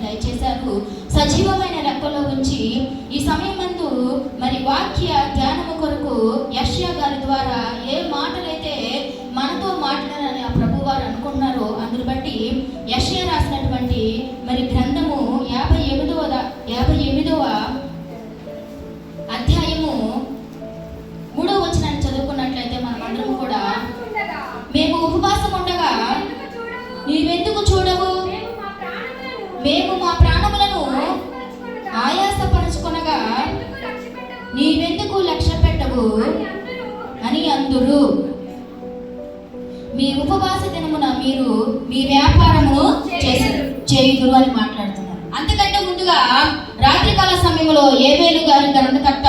దయచేశారు. సజీవమైన లెక్కలో ఉంచి ఈ సమయమందు మరి వాక్య ధ్యానము కొరకు యెషయా గారి ద్వారా ఏ మాటలైతే మనతో మాట్లాడాలని ఆ ప్రభు వారు అనుకున్నారో అందుని బట్టి యెషయా రాసినటువంటి మరి గ్రంథము 58వ అధ్యాయము 3వ వచనాన్ని చదువుకున్నట్లయితే మనమందరం కూడా, మేము ఉపవాసం ఉండగా నీవెందుకు చూడవు, మేము మా ప్రాణములను ఆయాసపరచుకొనగా నీవెందుకు లక్ష్య పెట్టవు అని అందురు. మీ ఉపవాస దినమున మీరు మీ వ్యాపారము చేయుదురు అని మాట్లాడుతున్నారు. అంతకంటే ముందుగా రాత్రికాల సమయంలో ఏబేలు గారి గ్రంథకర్త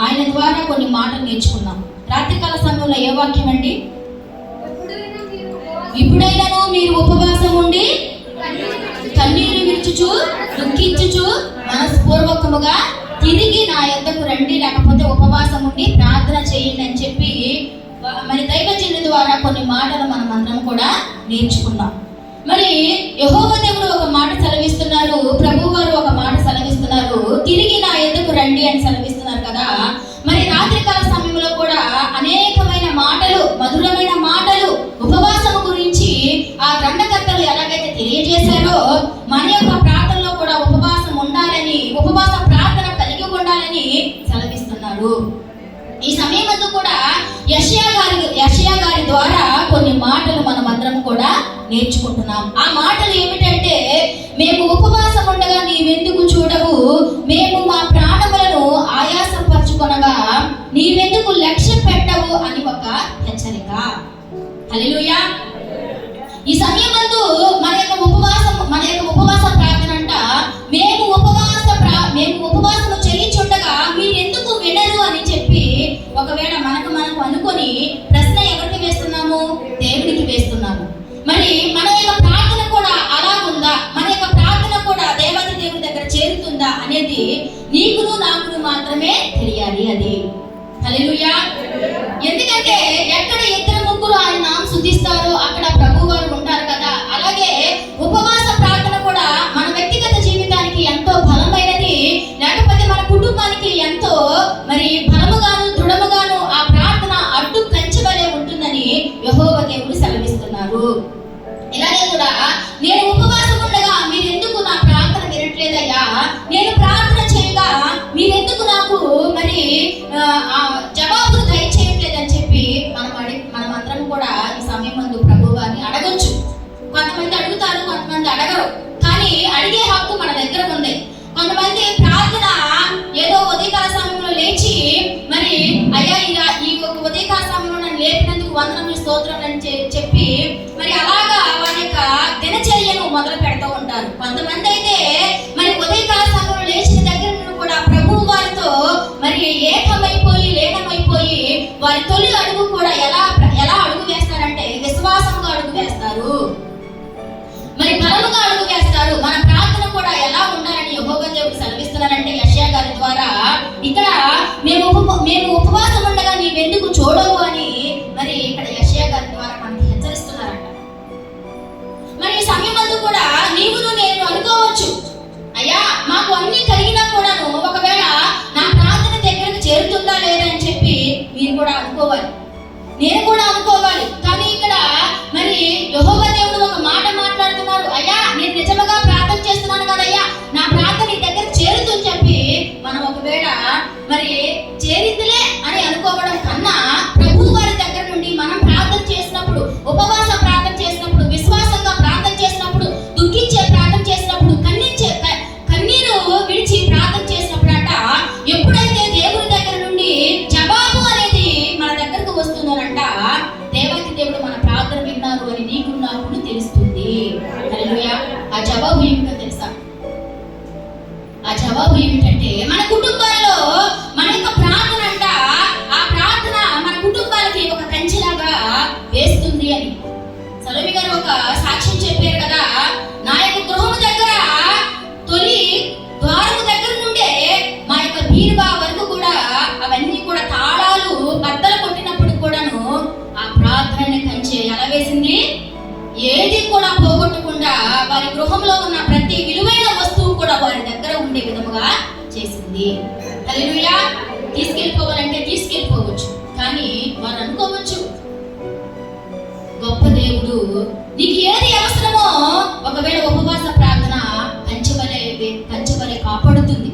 ఆయన ద్వారా కొన్ని మాటలు నేర్చుకున్నాం. రాత్రికాల సమయంలో ఏ వాక్యం అండి? ఇప్పుడైనాను మీరు ఉపవాసం ఉండి కన్నీరు విడుచుచు దుఃఖించుచు మనస్పూర్వకముగా తిరిగి నా యొద్దకు రండి, లేకపోతే ఉపవాసం ఉండి ప్రార్థన చేయండి అని చెప్పి మరి దైవజనుల ద్వారా కొన్ని మాటలు మనం అందరం కూడా నేర్చుకున్నాం. మరి యెహోవా దేవుడు ఒక మాట సెలవిస్తున్నారు, ప్రభు వారు ఒక మాట సెలవిస్తున్నారు, తిరిగి నా యొద్దకు రండి అని సెలవిస్తున్నారు కదా. మరి రాత్రికాల సమయంలో కూడా అనేకమైన మాటలు, మధురమైన మాటలు ఉపవాసము గురించి ఆ గ్రంథకర్తలు ఎలాగైతే తెలియజేశారో మన యొక్క ప్రార్థనలో కూడా ఉపవాసం ఉండాలని, ఉపవాస ప్రార్థన కలిగి ఉండాలని సెలవిస్తున్నారు. ఈ సమయమందు కూడా యెషయా గారి ద్వారా కొన్ని మాటలు మనం అందరం కూడా నేర్చుకుంటున్నాం. ఆ మాటలు ఏమిటంటే, మేము ఉపవాసం ఉండగా నీవెందుకు చూడవు, మేము మా ప్రాణములను ఆయాసపరచుకొనగా నీవెందుకు లక్ష్య పెట్టవు అని ఒక హెచ్చరిక. హల్లెలూయా. ఈ సమయమందు మన యొక్క ఉపవాస ప్రార్థన అంట, మేము ఉపవాసము చేయించుండగా మీరెందుకు వినరు అని చెప్పి ఒకవేళ మనకు అనుకొని ప్రశ్న ఎవరికి వేస్తున్నాము? దేవునికి వేస్తున్నాము. మరి మన యొక్క ప్రార్థన కూడా అలాగుందా, మన యొక్క ప్రార్థన కూడా దేవాది దేవుని దగ్గర చేరుతుందా అనేది నీకును నాకును మాత్రమే తెలియాలి. అది హల్లెలూయా. ఎందుకంటే ఎక్కడ 2-3 ఆయన నామం స్తుతిస్తారో అక్కడ ప్రభు వారు ఉంటారు కదా. అలాగే ఉపవాస ప్రార్థన కూడా మన వ్యక్తిగత జీవితానికి ఎంతో బలమైనది, లేకపోతే మన కుటుంబానికి ఎంతో మరి బలముగాను దృఢముగాను ఆ ప్రార్థన అడ్డు కంచెవలే ఉంటుందని యెహోవా దేవుడు సెలవిస్తున్నారు. ఇలాగే కూడా నేను ఉపవాసం ఉండగా మీరెందుకు నా ప్రార్థన వినట్లేదయ్యా, నేను ప్రార్థన చేయగా మీరెందుకు నాకు మరి జవాబును దయచేయట్లేదని చెప్పి మనం అందరం కూడా ఈ సమయం ముందు ప్రభు వారిని అడగొచ్చు. కొంతమంది అడుగుతారు, కొంతమంది అడగరు. కానీ అడిగే హక్కు మన దగ్గర ఉంది. కొంతమంది ప్రార్థన ఏదో ఉదయకాల సమయంలో లేచి మరి అయ్యా ఈ ఉదయకాల సమయంలో నన్ను లేపినందుకు వందనములు స్తోత్రం అని చెప్పి మరి అలాగా వారి యొక్క దినచర్యను మొదలు పెడుతూ ఉంటారు. కొంతమంది అయితే మరి ఉదయకాల సమయంలో లేచిన దగ్గర నుండి కూడా ప్రభు వారితో మరి లీనమైపోయి వారి తొలి అడుగు కూడా ఎలా అడుగు వేస్తారంటే విశ్వాసంగా అడుగు వేస్తారు, మరి బలముగా అడుగు వేస్తారు. మన ప్రార్థన కూడా ఎలా ఉండాలని యెహోవా దేవుడు సెలవిస్తున్నారంటే యెషయా గారి ద్వారా ఇక్కడ మేము ఉపవాసం ఉండగా నీవెందుకు చూడవు అని మరి ఇక్కడ యెషయా గారి ద్వారా మనకి హెచ్చరిస్తున్నారంట. మరి ఈ సమయమందు కూడా నీవును నేను అనుకోవచ్చు, అయ్యా మాకు అన్ని కలిగినా కూడాను ఒకవేళ నా ప్రార్థన దగ్గరకు చేరుతుందా లేదా అని చెప్పి మీరు కూడా అనుకోవాలి, నేను కూడా అనుకోవాలి. కానీ ఇక్కడ మరి యెహోవా దేవుడు ఒక మాట మాట్లాడుతున్నారు, అయ్యా నేను నిజంగా ప్రార్థన చేస్తున్నాను కదయ్యా, నా ప్రార్థన నీ దగ్గర చేరుతుంది చెప్పి మనం ఒకవేళ మరి చేరిందిలే అని అనుకోవడం కన్నా ప్రభు వారి దగ్గర నుండి మనం ప్రార్థన చేసినప్పుడు, ఉపవాస ప్రార్థన చేసినప్పుడు, విశ్వాసంగా ప్రార్థన చేసినప్పుడు, దుఃఖించే ప్రార్థన చేసినప్పుడు, కన్నీరు విడిచి ప్రార్థన చేసినప్పుడు అంట ఎప్పుడైతే దేవుని దగ్గర నుండి జవాబు అనేది మన దగ్గరకు వస్తుందోనంట దేవాది దేవుడు మన ప్రార్థన విన్నారు అని నీకు నాకు తెలుస్తుంది. హల్లెలూయా. ఆ జవాబు ఏమిటో తెలుసా? ఆ జవాబు ఏమిటంటే మన కుటుంబాల్లో మన యొక్క ప్రార్థన అంట, ఆ ప్రార్థన మన కుటుంబాలకి ఒక కంచెలాగా వేస్తుంది అని సలోమి గారు ఒక సాక్ష్యం చెప్పారు కదా. నా యొక్క గృహం దగ్గర తొలి ద్వారము దగ్గర నుండే మా యొక్క బీరువా వరకు కూడా అవన్నీ కూడా తాళాలు బద్దలు కొట్టినప్పుడు కూడాను ఆ ప్రార్థనని కంచె ఎలా వేసింది? ఏది కూడా పోగొట్టకుండా వారి గృహంలో ఉన్న ప్రతి విలువైన వస్తువు హల్లెలూయా. తీసుకెళ్ళిపోవాలంటే తీసుకెళ్ళిపోవచ్చు, కానీ వారు అనుకోవచ్చు గొప్ప దేవుడు నీకు ఏది అవసరమో ఒకవేళ ఉపవాస ప్రార్థన కంచెవలే కాపాడుతుంది.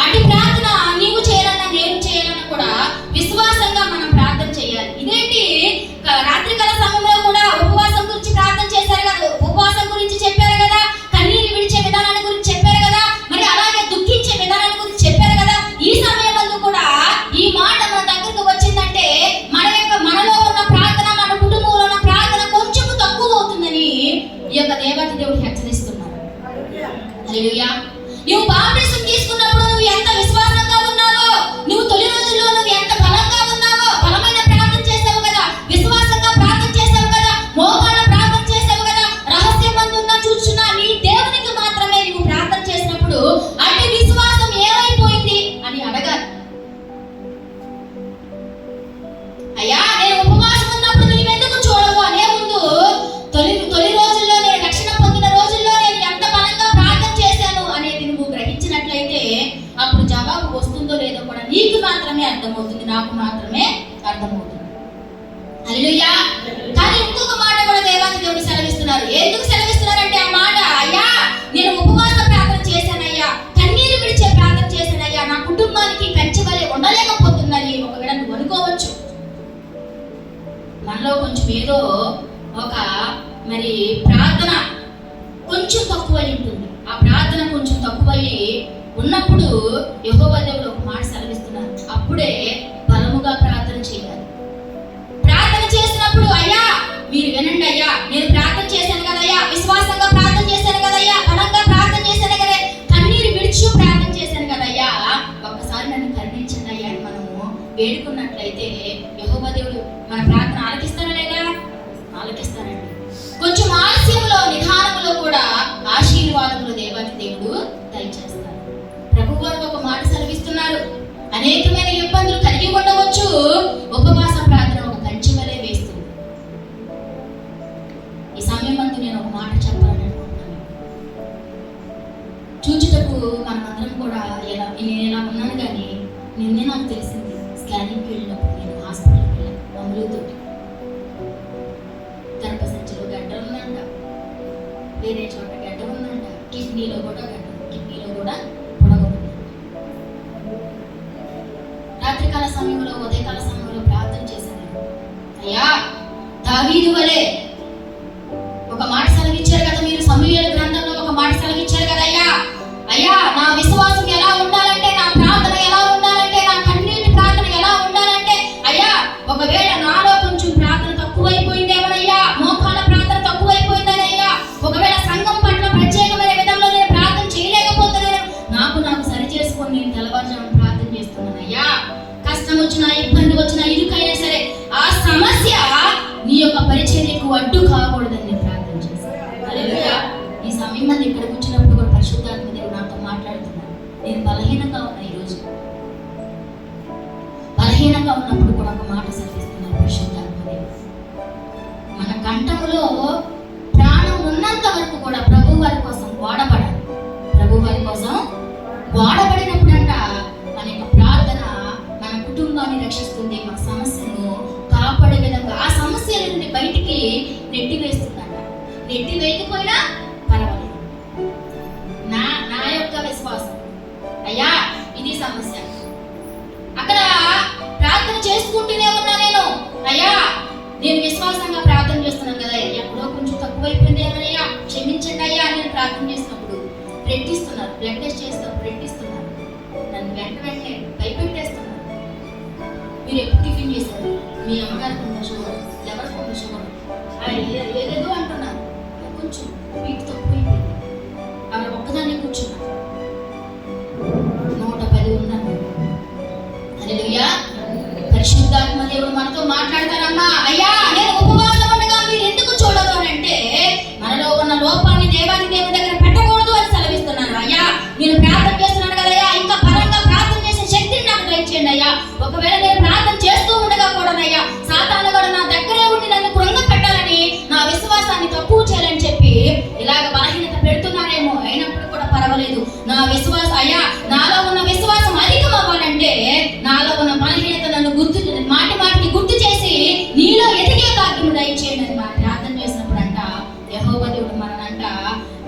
అటు ప్రార్థన నీవు చేయాలన్నా నేను చేయాలన్నా కూడా విశ్వాసంగా మనం ప్రార్థన చేయాలి. ఇదేంటి రాత్రికాల సమయంలో కూడా ఉపవాసం గురించి ప్రార్థన చేశారు కదా, ఉపవాసం గురించి చెప్పారు కదా, కన్నీరు విడిచే విధానాన్ని గురించి చెప్పారు కదా, మరి అలాగే దుఃఖించే విధానాన్ని గురించి చెప్పారు కదా. ఈ సమయంలో కూడా ఈ మాట మన దగ్గరకు వచ్చిందంటే మనలో ఉన్న ప్రార్థన, మన కుటుంబంలో ఉన్న ప్రార్థన కొంచెం తక్కువ అవుతుందని ఈ యొక్క దేవాతి దేవుడు హెచ్చరిస్తున్నారు. హల్లెలూయా. నువ్వు బాప్టిజం తీసుకున్నప్పుడు నువ్వు ఎంత విశ్వాసంగా ఉన్నావో, నువ్వు తొలి రోజుల్లో నువ్వు ఎంత బలంగా ఉన్నావో, బలమైన ప్రార్థన చేసావు కదా, విశ్వాసంగా ప్రార్థన చేసావు కదా, మోకాళ్ళ ప్రార్థన చేసావు కదా, రహస్యమందున్న చూచున్నా నీ దేవునికి మాత్రమే నువ్వు ప్రార్థన చేసినప్పుడు అట్టి విశ్వాసం ఏమైపోయింది అని అడగాలి. అయ్యా నేను ఉపవాసం ఉన్నప్పుడు నువ్వు ఎందుకు చూడవు అనే ముందు తొలి రోజుల్లో నేను రక్షణ పొందిన రోజుల్లో నేను ఎంత బలంగా ప్రార్థన చేశాను అనేది నువ్వు గ్రహించినట్లయితే అప్పుడు జవాబు వస్తుందో లేదో కూడా నీకు మాత్రమే అర్థమవుతుంది, నాకు మాత్రమే అర్థమవుతుంది. హల్లెలూయా. కానీ ఇంకొక మాట కూడా దేవాది దేవుడు సెలవిస్తున్నారు. ఎందుకు సెలవిస్తున్నారంటే ఆ మాట, అయ్యా నేను ఉపవాస ప్రార్థన చేశానయ్యా, కన్నీరు విడిచే ప్రార్థన చేశానయ్యా, నా కుటుంబానికి కంచెవలే ఉండలేకపోతుందని ఒకవేళ నువ్వు అనుకోవచ్చు. మనలో కొంచెం ఏదో ఒక మరి ప్రార్థన కొంచెం తక్కువై ఉంటుంది. ఆ ప్రార్థన కొంచెం తక్కువయ్యి ఉన్నప్పుడు యెహోవా దేవుడు ఒక మాట సెలవిస్తున్నారు, అప్పుడే బలముగా ప్రార్థన చేయాలి. ప్రార్థన చేసినప్పుడు అయ్యా మీరు వినండి, అయ్యా నేను ప్రార్థన చేశాను కదయ్యా, విశ్వాసంగా ప్రార్థన చేశాను కదయ్యా, బలంగా ప్రార్థన చేశాను కదా, కన్నీరు విడిచి ప్రార్థన చేశాను కదయ్యా, ఒక్కసారి నన్ను కరుణించండి అయ్యా అని మనము వేడుకున్నట్లయితే యెహోవా దేవుడు మన ప్రార్థన ఆలకిస్తారా లేదా? ఆలకిస్తారండి. కొంచెం ఆలస్యంలో నిదానంలో కూడా ఆశీర్వాదములు దేవాది దేవుడు దయచేస్తారు. ప్రభు వారు ఒక మాట సెలవిస్తున్నారు, అనేకమైన ఇబ్బందులు కలిగి ఉండవచ్చు, ఉపవాస ప్రార్థన ఒక కంచెవలే వేస్తుంది. ఈ సమయం అందు నేను ఒక మాట చెప్పాలని అనుకుంటున్నాను. చూచుటకు మనమందరం కూడా నేను ఎలా ఉన్నాను, కానీ నిన్నే నాకు తెలిసింది స్కానింగ్కి వెళ్ళినప్పుడు నేను హాస్పిటల్కి వెళ్ళాను అమలుతోటి. గర్భసంచిలో గడ్డ ఉందంట, వేరే చోట గడ్డ ఉందంట, కిడ్నీలో కూడా గడ్డ, కిడ్నీలో కూడా పొడగ ఉంది. రాత్రికాల సమయంలో ఉదయకాల సమయంలో ప్రార్థన చేశాను, అయ్యా దావీదు వలె ఒక మాట సెలవిచ్చారు కదా మీరు, సమూయేలు గ్రంథంలో ఒక మాట సెలవిచ్చారు కదా, అయ్యా నా విశ్వాసం ఎలా ఉండాలంటే, నా ప్రార్థన ఎలా ఉండాలంటే, నా కన్నీటి ప్రార్థన ఎలా ఉండాలంటే, అయ్యా ఒకవేళ నాలో కొంచెం ప్రార్థన తక్కువైపోయిందేమనయ్యా, మోకాళ్ళ ప్రార్థన తక్కువైపోయిందనయ్యా, ఒకవేళ సంఘం పట్ల ప్రత్యేకమైన విధంలో నేను ప్రార్థన చేయలేకపోతున్నాను, నాకు సరి చేసుకొని నేను తెల్లవారుజామున ప్రార్థన చేస్తున్నానయ్యా. కష్టం వచ్చినా, ఇబ్బంది వచ్చినా, ఇరుకైనా సరే ఆ సమస్య నీ యొక్క పరిచర్యకు అడ్డు కాకూడదని నేను ప్రార్థన చేశాను. హల్లెలూయా. ఈ సమయం మంది ఇక్కడ కూర్చున్నప్పుడు కూడా పరిశుద్ధాత్మ దేవుడు నాతో మాట్లాడుతున్నాను. నేను బలహీనంగా ఉన్నా, ఈరోజు బలహీనంగా ఉన్నప్పుడు కూడా ఒక మాట సెలవిస్తున్నాను పరిశుద్ధాత్మ దేవుడు. మన కంఠములో ప్రాణం ఉన్నంత వరకు కూడా ప్రభు వారి కోసం వాడబడాలి. ప్రభు వారి కోసం వాడబడినప్పుడంట మన యొక్క ప్రార్థన మన కుటుంబాన్ని రక్షిస్తుంది, మన సమస్యను కాపాడే విధంగా ఆ సమస్యల నుండి బయటికి నెట్టివేస్తుందంట. నెట్టి వేయకపోయినా పర్వాలేదు, నా యొక్క విశ్వాసం, అయ్యా ఇది సమస్య. అక్కడ ప్రార్థన చేసుకుంటూనే ఉన్నా నేను, అయ్యా నేను విశ్వాసంగా ప్రార్థన చేస్తున్నాను కదా, ఎప్పుడో కొంచెం తక్కువైపోయింది ఏమయ్యా క్షమించండి అయ్యా నేను ప్రార్థన చేసినప్పుడు రెట్టిస్తున్నారు, బ్లడ్ టెస్ట్ చేస్తారు, రెట్టిస్తున్నారు, నన్ను వెంటనే భయపెట్టేస్తున్నారు. మీరు ఎప్పుడు టిఫిన్ చేశారు, మీ అమ్మగారికి ఉందా షుగర్, ఎవరికి ఉందా షుగర్, ఏదేదో అంటున్నారు. కొంచెం వీటి తక్కువైపోయింది, ఆమె ఒక్కదాన్ని కూర్చున్నా, 110 ఉందండి. హల్లెలూయా. పరిశుద్ధాత్మ దేవుడు మనతో మాట్లాడతారమ్మా, అయ్యా నేను ఉపవాసం ఉండగా మీరు ఎందుకు చూడదు అని అంటే, మనలో ఉన్న లోపాన్ని దేవాది దేవుడి దగ్గర పెట్టకూడదు అని సెలవిస్తున్నారు. అయ్యా నేను ప్రార్థన చేస్తున్నాను కదయ్యా, ఇంకా బలంగా ప్రార్థన చేసే శక్తిని నాకు దయచేయండి అయ్యా. ఒకవేళ నేను ప్రార్థన చేస్తూ ఉండగా కూడానయ్యా సాతాను కూడా నా దగ్గరే ఉండి నన్ను కృంగ పెట్టాలని, నా విశ్వాసాన్ని తక్కువ చేయాలని చెప్పి ఇలాగ బలహీనత పెడుతున్నారేమో, అయినప్పుడు కూడా పర్వాలేదు, నా విశ్వాసం అయ్యా నాలో ఉన్న విశ్వాసం అధిక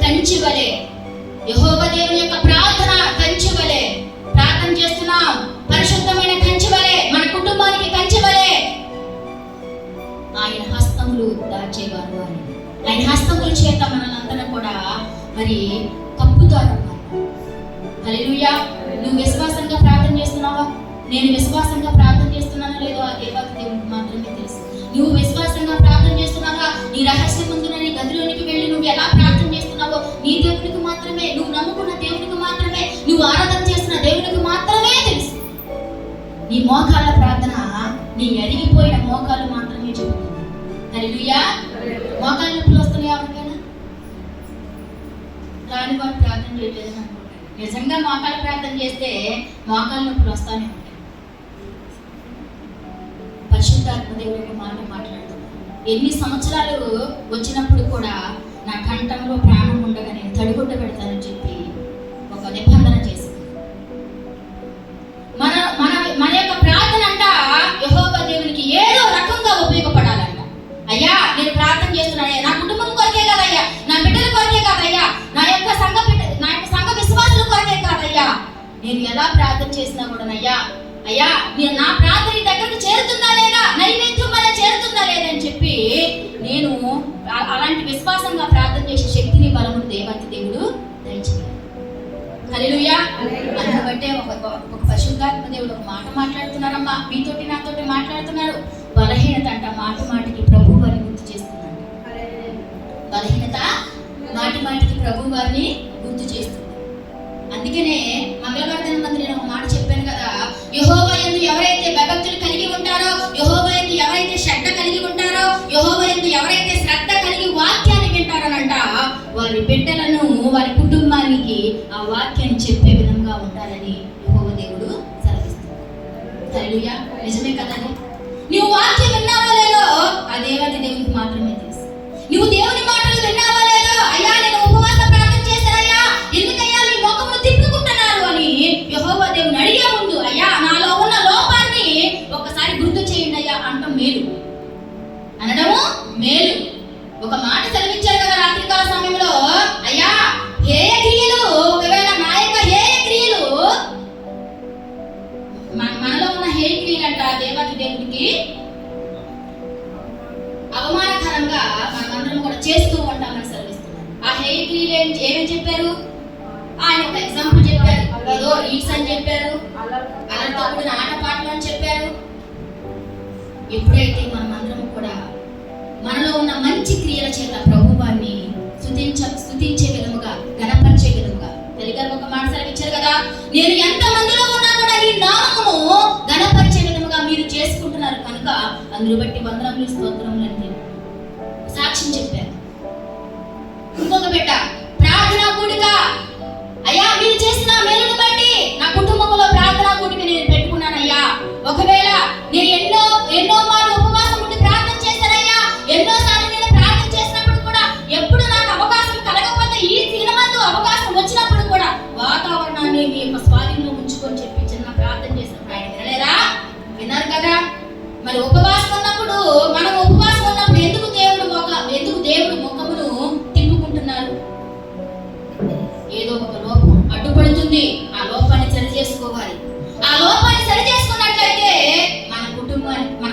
కంచె వలె, యెహోవా దేవుని యొక్క ప్రార్థన కంచె వలె ప్రార్థన చేస్తున్నాం. పరిశుద్ధమైన కంచె వలె, మన కుటుంబానికి కంచె వలె ఆయన హస్తములు దాచేవారు అని, ఆయన హస్తముల చేత మనలందరూ కూడా మరి కప్పుతారు. హల్లెలూయా. నువ్వు విశ్వాసంగా ప్రార్థన చేస్తున్నావా? నేను విశ్వాసంగా ప్రార్థన చేస్తున్నానో లేదో ఆ దేవాది దేవునికి మాత్రమే తెలుసు. నువ్వు విశ్వాసంగా ప్రార్థన చేస్తున్నావా? నీ రహస్యం ముందున నీ గదిలోనికి వెళ్ళి నువ్వు ఎలా ప్రార్థన చేస్తున్నావో నీ దేవునికి మాత్రమే, నువ్వు నమ్ముకున్న దేవునికి మాత్రమే, నువ్వు ఆరాధన చేస్తున్న దేవునికి మాత్రమే తెలుసు. నీ మోకాళ్ళ ప్రార్థన నీ అరిగిపోయిన మోకాలు మాత్రమే చెబుతుంది. హల్లెలూయా. మోకాళ్ళ నొప్పులు వస్తున్నాయి ఎవరికైనా? రాని వారు ప్రార్థన చేయలేదు అనుకుంటారు. నిజంగా మోకాళ్ళ ప్రార్థన చేస్తే మోకాళ్ళ నొప్పులు వస్తానే ఉంటాయి. పరిశుద్ధాత్మ దేవుడికి మాట మాట్లాడుతున్నాను. ఎన్ని సంవత్సరాలు వచ్చినప్పుడు కూడా నా కంఠంలో ప్రాణం ఉండగా నేను తడిగుడ్డ పెడతానని చెప్పి ఒక నిబంధన చేసింది. మన మన మన యొక్క ప్రార్థన అంట యెహోవా దేవునికి ఏదో రకంగా ఉపయోగపడాలంట. అయ్యా నేను ప్రార్థన చేస్తున్నాను, నా కుటుంబం కొరకే కాదయ్యా, నా బిడ్డల కొరకే కాదయ్యా, నా యొక్క సంఘ విశ్వాసుల కొరకే కాదయ్యా, నేను ఎలా ప్రార్థన చేసినా కూడా అయ్యా నేను నా ప్రార్థన దగ్గరకు చేరుతుందా లేదా, నైవేద్యం వల్ల చేరుతుందా లేదా అని చెప్పి నేను అలాంటి విశ్వాసంగా ప్రార్థన చేసే శక్తిని బలమును దేవాతి దేవుడు దయచేయాలి. హల్లెలూయా. అందుకంటే ఒక పరిశుద్ధాత్మ దేవుడు ఒక మాట మాట్లాడుతున్నారమ్మా, మీతోటి నాతోటి మాట్లాడుతున్నారు. బలహీనత అంట మాటి మాటికి ప్రభు వారిని గుర్తు చేస్తున్నాడు. బలహీనత మాటి మాటికి ప్రభు వారిని గుర్తు చేస్తుంది. అందుకనే మంగళవారం దినం నేను ఒక మాట చెప్పాను కదా, యెహోవా యందు ఎవరైతే భయభక్తులు కలిగి ఉంటారో, యెహోవా యందు ఎవరైతే శ్రద్ధ కలిగి ఉంటారో, యెహోవా యందు ఎవరైతే శ్రద్ధ కలిగి వాక్యాన్ని వింటారనంట, వారి బిడ్డలను వారి కుటుంబానికి ఆ వాక్యాన్ని చెప్పే విధంగా ఉంటారని యెహోవా దేవుడు సెలవిస్తున్నాడు. హల్లెలూయా. నిజమే కదండి. నువ్వు వాక్యం విన్నావో లేదో ఆ దేవాది దేవునికి మాత్రమే తెలుసు. నువ్వు దేవుని మాటలు విన్నావో లేదో, అయ్యా నేను ఉపవాస ప్రార్థన చేశానయ్యా, ఎందుకయ్యా మీ ముఖమును తిప్పుకుంటున్నారు అని యెహోవా దేవుని అడిగే ముందు అయ్యా నాలో ఉన్న లోపాన్ని ఒకసారి గుర్తు చేయండి అయ్యా అంటాం మేలు, అనడము మేలు. ఒక మాట సెలవిచ్చారు కదా రాత్రికాల సమయంలో, అయ్యా హేయ క్రియలు, ఒకవేళ నా యొక్క హేయ క్రియలు, మనలో ఉన్న హేయ క్రియలంట దేవాది దేవుడికి అవమానకరంగా మనమందరం కూడా చేస్తూ ఉంటామని సెలవిస్తున్నారు. ఆ హేయ క్రియలు ఏమని చెప్పారు? ఆయన ఒక ఎగ్జాంపుల్ చెప్పారు, ఏదో రీల్స్ అని చెప్పారు, అలాంటి కూడిన ఆటపాటలు అని చెప్పారు. ఎప్పుడైతే మనమందరం కూడా మనలో ఉన్న మంచి క్రియల చేత ప్రభువాన్ని స్తుతించే విధముగా, ఘనపరిచే విధముగా, తెలుగులో ఒక మాట సెలవిచ్చారు కదా, నేను ఎంత మందిలో ఉన్నా కూడా ఈ నామమును ఘనపరిచే విధముగా మీరు చేసుకుంటున్నారు కనుక అందును బట్టి వందనములు స్తోత్రములు అని సాక్ష్యం చెప్పారు. ఇంకొక బిడ్డ ప్రార్థనా కూడిక, అయ్యా మీరు చేసిన మేలును బట్టి నా కుటుంబంలో ప్రార్థనా కూడిక నేను పెట్టుకున్నానయ్యా, ఒకవేళ నేను ఎన్నో మార్లు ఉపవాసం ఉండి ప్రార్థన చేశానయ్యా, ఎన్నోసార్లు నేను ప్రార్థన చేసినప్పుడు కూడా ఎప్పుడు నాకు అవకాశం కలగకపోతే ఈ దినమందు అవకాశం వచ్చినప్పుడు కూడా వాతావరణాన్ని మీ యొక్క స్వాధీనంలో ఉంచుకొని చెప్పి చిన్న ప్రార్థన చేసినప్పుడు ఆయన వినలేదా? విన్నారు కదా. మరి ఉపవాసం ఉన్నప్పుడు, మనం ఉపవాసం ఉన్నప్పుడు ఎందుకు దేవుడు ముఖమును తిప్పుకుంటున్నారు? ఏదో ఒక లోపం అడ్డుపడుతుంది, ఆ లోపాన్ని సరి చేసుకోవాలి. ఆ లోపాన్ని సరి చేసుకున్నట్లయితే మన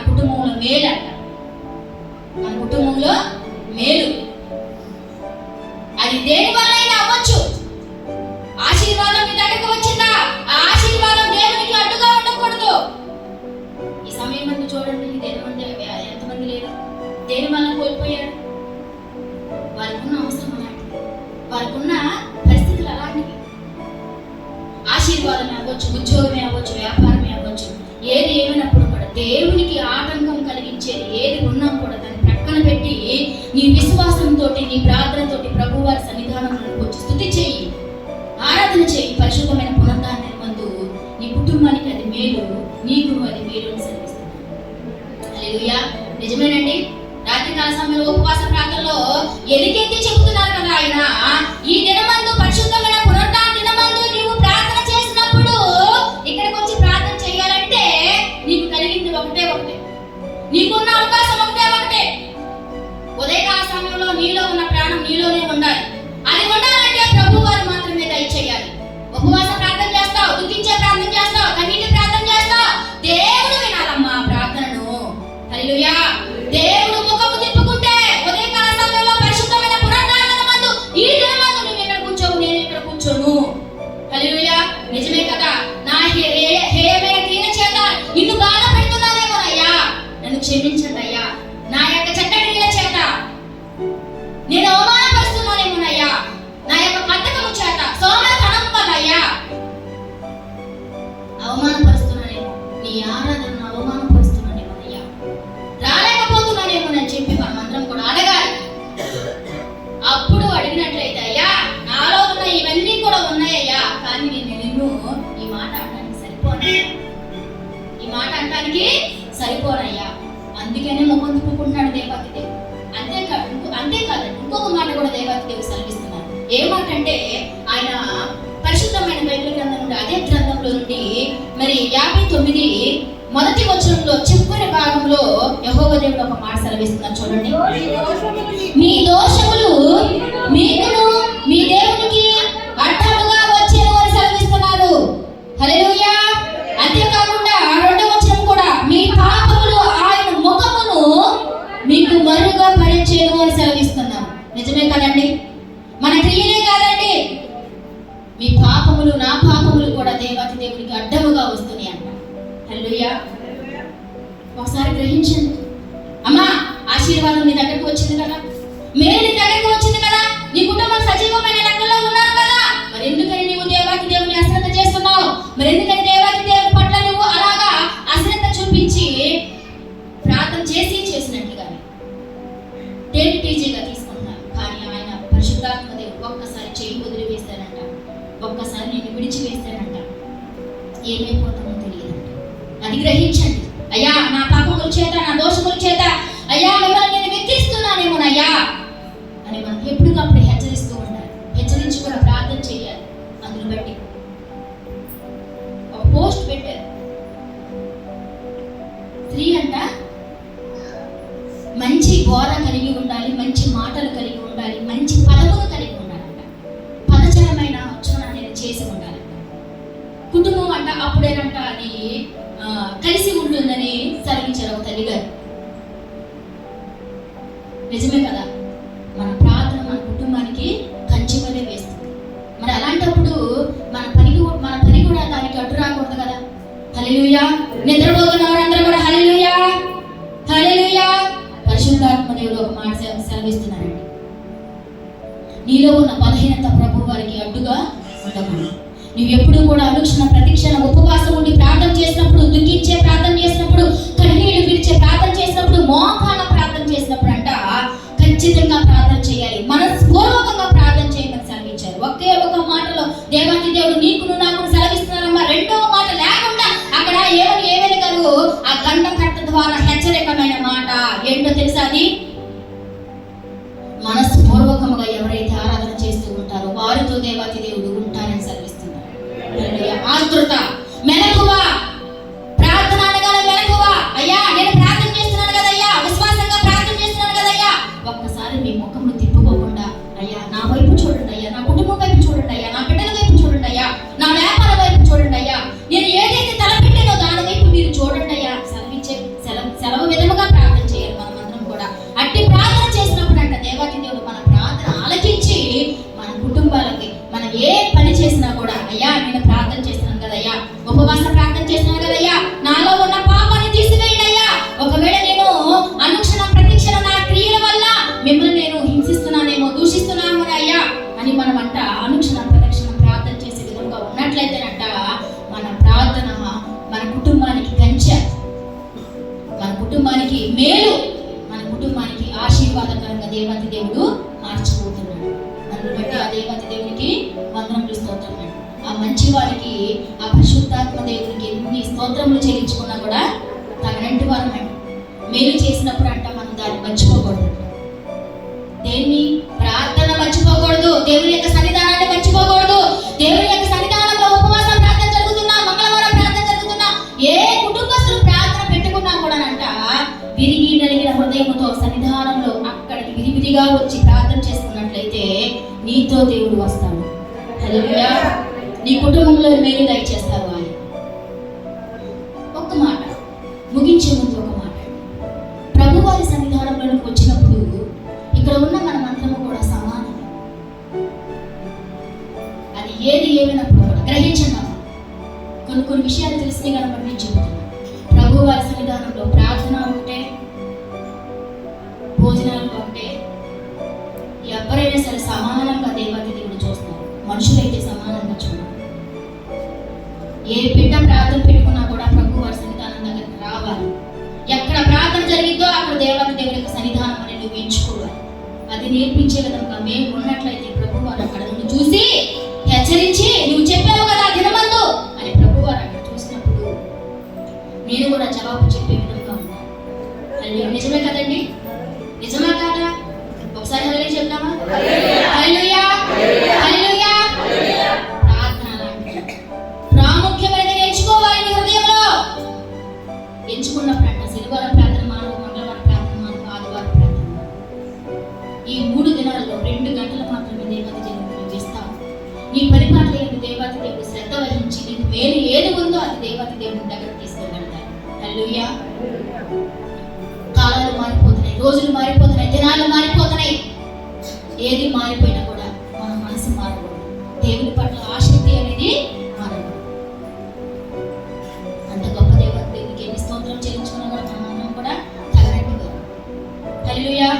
కుటుంబంలో మేలు అంట, మన కుటుంబంలో మేలు. అది దేని వల్లైనా అవ్వచ్చు. ఆశీర్వాదం మీ దగ్గరకు వచ్చిందా, ఆ ఆశీర్వాదం దేవునికి అడ్డుగా ఉండకూడదు. ఈ సమయం మంది చూడండి, ఎంతమంది లేరు, దేని వల్ల కోల్పోయారు? వారికి ఉన్న అవసరం అలాంటిది, వారికి ఉన్న పరిస్థితులు అలాంటివి. ఆశీర్వాదమే అవ్వచ్చు, ఉద్యోగమే అవ్వచ్చు, వ్యాపారమే అవ్వచ్చు, ఏది ఏమైనప్పుడు కూడా దేవునికి ఆటంకం కలిగించేది ఏది ఉన్నా కూడా దాన్ని ప్రక్కన పెట్టి నీ విశ్వాసంతో, నీ ప్రార్థనతో ప్రభువారి సన్నిధానంలోకి వచ్చి స్తుతి చెయ్యి, ఆరాధన చెయ్యి. పరిశుద్ధమైన పునరుద్ధాన మందు నీ కుటుంబానికి అది మేలు, నీకు అది మేలు అని సెలవిస్తుంది. హల్లెలూయా. నిజమేనండి. రాత్రికాల సమయంలో ఉపవాస ప్రార్థనలో ఎలుగెత్తి చెబుతున్నారు కదా ఆయన, ఈ దినమందు పరిశుద్ధమైన పునరుద్ధాన దినమందు నీవు ప్రార్థన చేసినప్పుడు ఇక్కడికి వచ్చి ప్రార్థన చేయాలంటే నీకు కలిగింది ఒకటే, నీకున్న అవకాశం ఒకటే. ఉదయకాల సమయంలో నీలో ఉన్న ప్రాణం నీలోనే ఉండాలి. అది ఉండాలి కూర్చోను. హల్లెలూయా. నిజమే కదా. నా హేయమైన క్రియల చేత నిన్ను బాధ పెడుతున్నానేమోనయ్యా, నన్ను క్షమించండి అయ్యా. నా యొక్క చెడ్డ క్రియల చేత నేను అవమానపరుస్తున్నానేమోనయ్యా, నా యొక్క బద్ధకము చేత సోమరితనం వల్ల అయ్యా అవమానపరుస్తున్నానేమో, నీ ఆరాధనను అవమానపరుస్తున్నానేమోనయ్యా, రాలేకపోతున్నానేమోనని చెప్పి మనమందరం కూడా అడగాలి. అప్పుడు అడిగినట్లయితే, అయ్యా నాలో ఉన్న ఇవన్నీ కూడా ఉన్నాయ్యా, కానీ నేను నిన్ను ఈ మాట అనడానికి సరిపోనయ్యా, ఈ మాట అనడానికి సరిపోనయ్యా, అందుకనే ముఖం తిప్పుకుంటున్నాడు దేవాతి దేవుడు. అంతేకాదండి, ఇంకొక మాట కూడా దేవాతి దేవుడు సెలవిస్తున్నారు. ఏ మాట అంటే, ఆయన పరిశుద్ధమైన బైబిల్ గ్రంథం నుండి, అదే గ్రంథంలో నుండి మరి 59 మొదటి వచనంలో చివరి భాగంలో యెహోవా దేవుడు ఒక మాట సెలవిస్తున్నారు. చూడండి, మీ దోషములు మీకును మీ దేవునికి అడ్డముగా వచ్చేను అని సెలవిస్తున్నారు. హల్లెలూయా. అంతేకాకుండా రెండవ వచనం కూడా, మీ పాపములు ఆయన ముఖమును మీకు మరుగా పరిచేను అని సెలవిస్తున్నారు. నిజమే కదండి. మన క్రియలే కాదండి, మీ పాపములు నా పాపములు కూడా దేవాతి దేవునికి అడ్డముగా వస్తున్నాయి అంట. హల్లెలూయా. ఒకసారి గ్రహించండి. అమ్మా, ఆశీర్వాదం నీ దగ్గరకు వచ్చింది కదా, మేలు నీ దగ్గరకు వచ్చింది కదా, నీ కుటుంబం సజీవమైన లెక్కలో ఉన్నారు కదా, మరి ఎందుకని నీవు దేవాతి దేవుని అశ్రద్ధ చేస్తున్నావు? మరి ఎందుకని దేవాతి దేవుని పట్ల నువ్వు అలాగా అశ్రద్ధ చూపించి ప్రార్థన చేసినట్లుగా ఈజీగా తీసుకుంటున్నాను? కానీ ఆయన పరిశుద్ధాత్మ దేవుడు ఒక్కసారి చేయి వదిలి వేస్తానంట, ఒక్కసారి నేను విడిచి వేస్తానంట, ఏమైపోతామో తెలియదంట. అది గ్రహించండి. అయ్యా నా పాపముల చేత, నా దోషముల చేత అయ్యా మిమ్మల్ని నేను వెక్కిరిస్తున్నానేమోనయ్యా అని మనం ఎప్పటికప్పుడు హెచ్చరిస్తూ ఉండాలి. హెచ్చరించి కూడా ప్రార్థన చేయాలి. అందును బట్టి ఒక పోస్ట్ పెట్టారు. స్త్రీ అంట మంచి బోధ కలిగి ఉండాలి, మంచి మాటలు కలిగి ఉండాలి, మంచి పదములు కలిగి ఉండాలంట, పదజనమైన ఉచ్చారణ అనేది చేసి ఉండాలంట. కుటుంబం అంట అప్పుడేనంట అది కలిసి ఉంటుందని సెలవించారు ఒక తల్లి గారు. నిజమే కదా. మన ప్రార్థన మన కుటుంబానికి కంచి వలె వేస్తుంది. మరి అలాంటప్పుడు మన పని కూడా దానికి అడ్డు రాకూడదు కదా. హల్లెలూయా. నిద్రపోతున్న వారందరూ కూడా హల్లెలూయా, హల్లెలూయా. పరిశుద్ధాత్మ దేవుడు ఒక మాట సెలవిస్తున్నారండి. నీలో ఉన్న బలహీనత ప్రభు వారికి అడ్డుగా ఉండకూడదు. నువ్వు ఎప్పుడు కూడా అనుక్షణ ప్రతిక్షణ ఉపవాసం ఉండి ప్రార్థన చేసినప్పుడు, దుఃఖించే ప్రార్థన చేసినప్పుడు, కన్నీళ్లు విడిచే ప్రార్థన చేసినప్పుడు, మోకాళ్ళ ప్రార్థన చేసినప్పుడు అంట ఖచ్చితంగా ప్రార్థన చేయాలి. మనస్పూర్వకంగా ప్రార్థన చేయమని సెలవించారు. ఒకే ఒక మాటలో దేవాతి దేవుడు నీకును నాకు సెలవిస్తున్నారమ్మా. రెండవ మాట లేకుండా అక్కడ ఏమని గారు ఆ గండకట్ట ద్వారా హెచ్చరికమైన మాట ఏంటో తెలుసా? అది మనస్పూర్వకముగా ఎవరైతే ఆరాధన చేస్తూ ఉంటారో వారితో దేవాతి దేవుడు ఉంటారని సెలవిస్తున్నారు. ఆతృత, మెలకువ, ప్రార్థన అనగానే మెలకువ. అయ్యా నేను ప్రార్థన చేస్తున్నాను కదయ్యా, విశ్వాసంగా ప్రార్థన చేస్తున్నాను కదయ్యా, ఒక్కసారి మీ ముఖము తిప్పుకోకుండా అయ్యా నా వైపు చూడండి అయ్యా, నా కుటుంబం వైపు చూడండి అయ్యా, నా బిడ్డల వైపు చూడండి అయ్యా, నా వ్యాపారం వైపు చూడండి అయ్యా, నేను ఏదైతే తలపెట్టానో దాని వైపు మీరు చూడండి అయ్యా సెలవు విధముగా ప్రార్థన చేయాలి. మనమందరం కూడా అట్టి ప్రార్థన చేసినప్పుడు అంట దేవాతి దేవుడు మన ప్రార్థన ఆలకించి మన కుటుంబాలకి మనం ఏ పని చేసినా కూడా అయ్యా నేను ప్రార్థన చేస్తున్నాను కదయ్యా, ఉపవాస ప్రార్థన చేస్తున్నాను కదయ్యా, నాలో ఉన్న పాపాన్ని తీసివేయండి అయ్యా, ఒకవేళ నేను అనుక్షణం ప్రతిక్షణ నా క్రియల వల్ల మిమ్మల్ని నేను హింసిస్తున్నానేమో, దూషిస్తున్నాను అయ్యా అని మనం అంట అనుక్షణం ప్రతిక్షణం ప్రార్థన చేసే విధంగా ఉన్నట్లయితేనంట మన ప్రార్థన మన కుటుంబానికి కంచె, మన కుటుంబానికి మేలు, మన కుటుంబానికి ఆశీర్వాదకరంగా దేవాతి దేవుడు మార్చిపోతున్నాడు. అందుని బట్టి ఆ దేవాతి దేవునికి వందనములు స్తోత్రములు. ఆ మంచి వారికి ఆ పరిశుద్ధాత్మ దేవునికి ఎన్ని స్తోత్రములు చెల్లించుకున్నా కూడా తగినట్టు వారు మేలు చేసినప్పుడు అంట మనం దాన్ని మర్చిపోకూడదు. దేన్ని? ప్రార్థన మర్చిపోకూడదు, దేవుని యొక్క సన్నిధానాన్ని మర్చిపోకూడదు. దేవుని యొక్క సన్నిధానంలో ఉపవాసం ప్రార్థన జరుగుతున్నా, మంగళవారం ప్రార్థన జరుగుతున్నా, ఏ కుటుంబస్తులు ప్రార్థన పెట్టుకున్నా కూడానంట విరిగి నలిగిన హృదయంతో సన్నిధానంలో అక్కడికి విరివిరిగా వచ్చి ప్రార్థన చేసుకున్నట్లయితే నీతో దేవుడు వస్తాడు. హల్లెలూయా. నీ కుటుంబంలో మేలు దయచేస్తారు ఆయన. ఒక్క మాట ముగించే ముందు ఒక మాట, ప్రభువారి సన్నిధానంలోకి వచ్చినప్పుడు ఇక్కడ ఉన్న మన మంత్రము కూడా సమానం. అది ఏది ఏమైనప్పుడు కూడా గ్రహించండి. కొన్ని విషయాలు తెలిసినాయి కనుక నేను చెబుతున్నాను. ప్రభు వారి సన్నిధానంలో ప్రార్థన ఉంటే, భోజనాలు ఉంటే ఎవరైనా సరే సమానంగా దేవాది దేవుడు చూస్తారు. మనుషులైతే సమానంగా చూడరు. ఏ బిడ్డ ప్రార్థన పెట్టుకున్నా కూడా ప్రభు వారి సన్నిధానం దగ్గరికి రావాలి. ఎక్కడ ప్రార్థన జరిగిందో అక్కడ దేవాది దేవుడి యొక్క సన్నిధానం అని నువ్వు ఎంచుకోవాలి. అది నేర్పించే విధంగా మేము ఉన్నట్లయితే ప్రభు వారు అక్కడ నువ్వు చూసి హెచ్చరించి, నువ్వు చెప్పావు కదా దినమందు అని ప్రభు వారు అక్కడ చూసినప్పుడు నేను కూడా జవాబు చెప్పే విధంగా ఉన్నాను. అది నిజమే కదండి? నిజమా కాదా? ఒకసారి హల్లెలూయా చెప్తామా? హల్లెలూయా, హల్లెలూయా. ప్రార్థన ప్రాముఖ్యమైనది ఎంచుకోవాలి నీ హృదయంలో. ఎంచుకున్నప్పుడు అంట శనివారం ప్రార్థన మాను, మంగళవారం ప్రార్థన మాను, ఆదివారం ప్రార్థన మాను. ఈ 3 దినాల్లో 2 గంటలు మాత్రమే దేవాది దేవుడికి ఇస్తావు. నీ పరిపాలన ఏంటి? దేవాది దేవుడు శ్రద్ధ వహించి నీకు వేరు ఏది ఉందో అది దేవాది దేవుడి దగ్గర తీసుకెళ్ళగలుగుతాడు. హల్లెలూయా. కాలాలు మారిపోతున్నాయి, రోజులు మారిపోతున్నాయి, దినాలు మారిపోతున్నాయి. ఏది మారిపోయినా కూడా మన మనసు మారకూడదు. దేవుని పట్ల ఆసక్తి అనేది మారకూడదు. అంత గొప్ప దేవుడికి ఎన్ని స్తోత్రం చెల్లించుకున్నా కూడా మన మనం కూడా తగినట్టుగా. హల్లెలూయా.